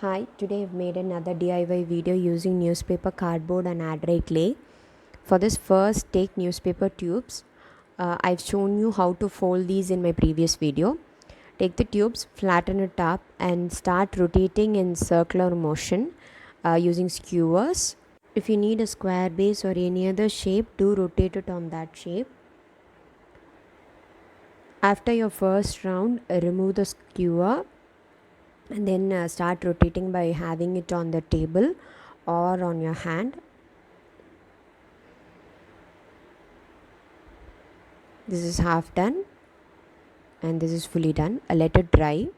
Hi, today I've made another DIY video using newspaper, cardboard and adray clay. For this, first take newspaper tubes. I've shown you how to fold these in my previous video. Take the tubes, flatten it up and start rotating in circular motion using skewers. If you need a square base or any other shape, do rotate it on that shape. After your first round, remove the skewer and then start rotating by having it on the table or on your hand. This is half done and this is fully done. Let it dry.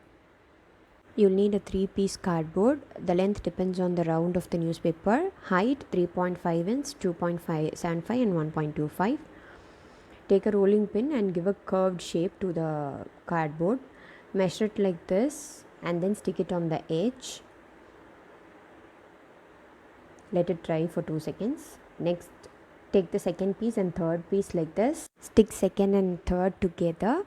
You'll need a 3-piece cardboard. The length depends on the round of the newspaper. Height 3.5 inch, 2.75 and 1.25. Take a rolling pin and give a curved shape to the cardboard. Measure it like this and then stick it on the edge. Let it dry for 2 seconds. Next, take the second piece and third piece like this. Stick second and third together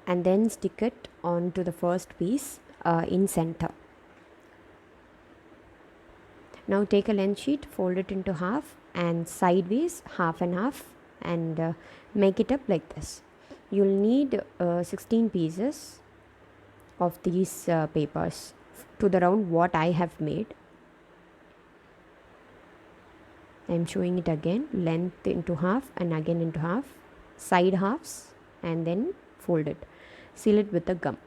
and then stick it onto the first piece in center. Now take a length sheet, fold it into half and sideways half and half and make it up like this. You'll need 16 pieces of these papers to the round what I have made. I am showing it again, length into half and again into half, side halves and then fold it. Seal it with a gum.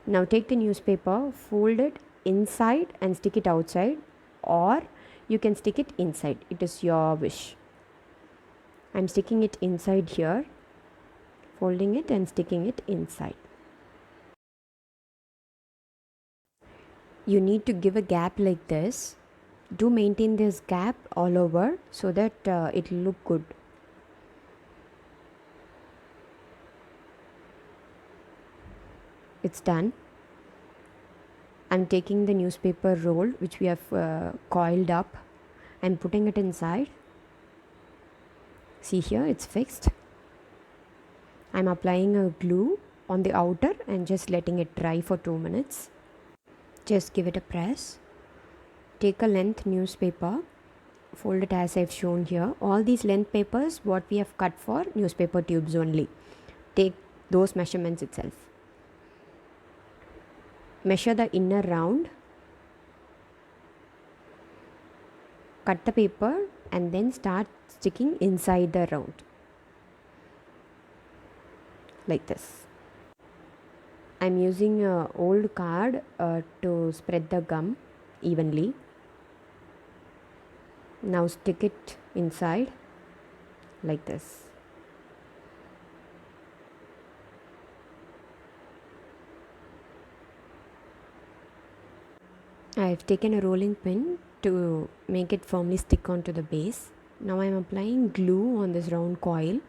Now take the newspaper, fold it inside and stick it outside, or you can stick it inside. It is your wish. I am sticking it inside here, folding it and sticking it inside. You need to give a gap like this. Do maintain this gap all over so that it will look good. It's done. I'm taking the newspaper roll which we have coiled up and putting it inside. See here, it's fixed. I'm applying a glue on the outer and just letting it dry for 2 minutes. Just give it a press. Take a length newspaper, fold it as I've shown here. All these length papers what we have cut for newspaper tubes only. Take those measurements itself. Measure the inner round, cut the paper and then start sticking inside the round like this. I'm using an old card to spread the gum evenly. Now stick it inside like this. I have taken a rolling pin to make it firmly stick onto the base. Now I am applying glue on this round coil.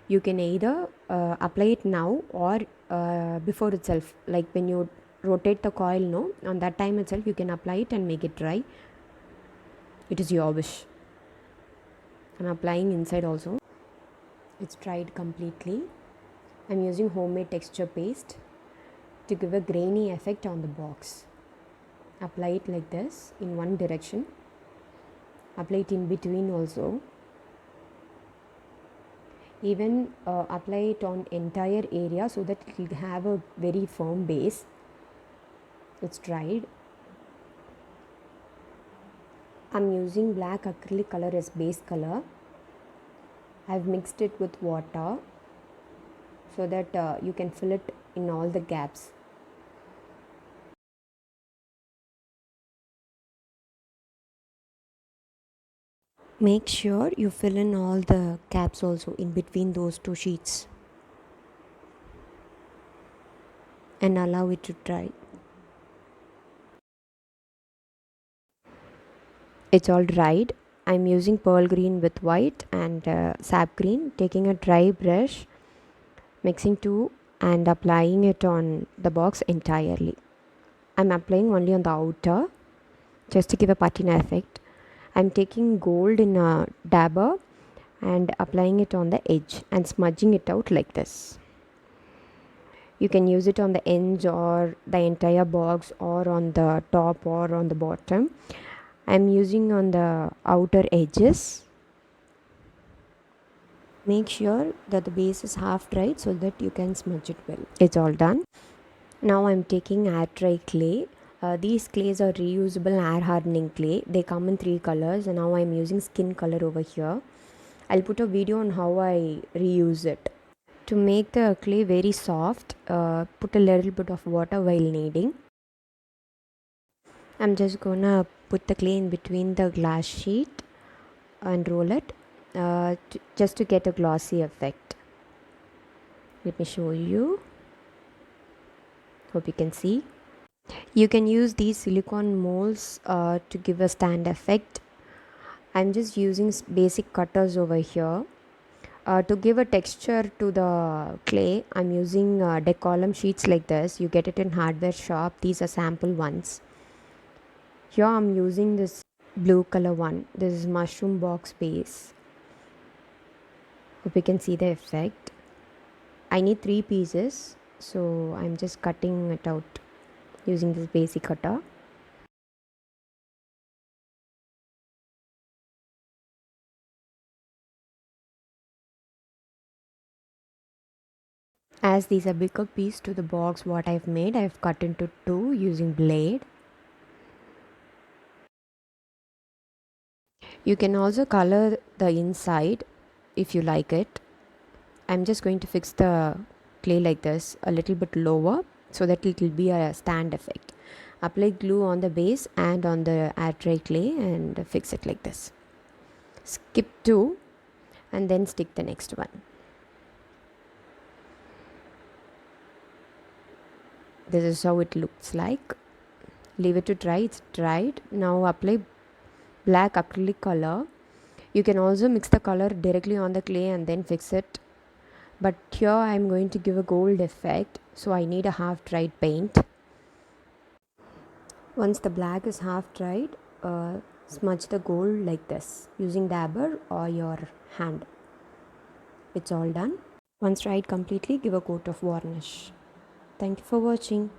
You can either apply it now or before itself, like when you rotate the coil, no, on that time itself you can apply it and make it dry. It is your wish. I'm applying inside also. It's dried completely. I'm using homemade texture paste to give a grainy effect on the box. Apply it like this in one direction. Apply it in between also. Even apply it on entire area so that it will have a very firm base. It's dried. I'm using black acrylic color as base color. I've mixed it with water so that you can fill it in all the gaps. Make sure you fill in all the gaps also in between those two sheets and allow it to dry. It's all dried. I'm using pearl green with white and sap green. Taking a dry brush, mixing two and applying it on the box entirely. I'm applying only on the outer just to give a patina effect. I'm taking gold in a dabber and applying it on the edge and smudging it out like this. You can use it on the ends or the entire box or on the top or on the bottom. I'm using on the outer edges. Make sure that the base is half dried so that you can smudge it well. It's all done. Now I'm taking air dry clay. These clays are reusable air hardening clay. They come in 3 colors, and now I'm using skin color over here. I'll put a video on how I reuse it. To make the clay very soft, put a little bit of water while kneading. I'm just gonna put the clay in between the glass sheet and roll it just to get a glossy effect. Let me show you. Hope you can see. You can use these silicone molds to give a stand effect. I'm just using basic cutters over here. To give a texture to the clay, I'm using decolumn sheets like this. You get it in hardware shop. These are sample ones. Here I'm using this blue color one. This is mushroom box base. Hope you can see the effect. I need 3 pieces, so I'm just cutting it out using this basic cutter. As these are bigger piece to the box what I've made, I've cut into 2 using blade. You can also color the inside if you like it. I'm just going to fix the clay like this a little bit lower so that it will be a stand effect. Apply glue on the base and on the air dry clay and fix it like this. Skip 2 and then stick the next one. This is how it looks like. Leave it to dry. It's dried. Now apply black acrylic color. You can also mix the color directly on the clay and then fix it, but here I'm going to give a gold effect, so I need a half dried paint. Once the black is half dried, smudge the gold like this using dabber or your hand. It's all done. Once dried completely, give a coat of varnish. Thank you for watching.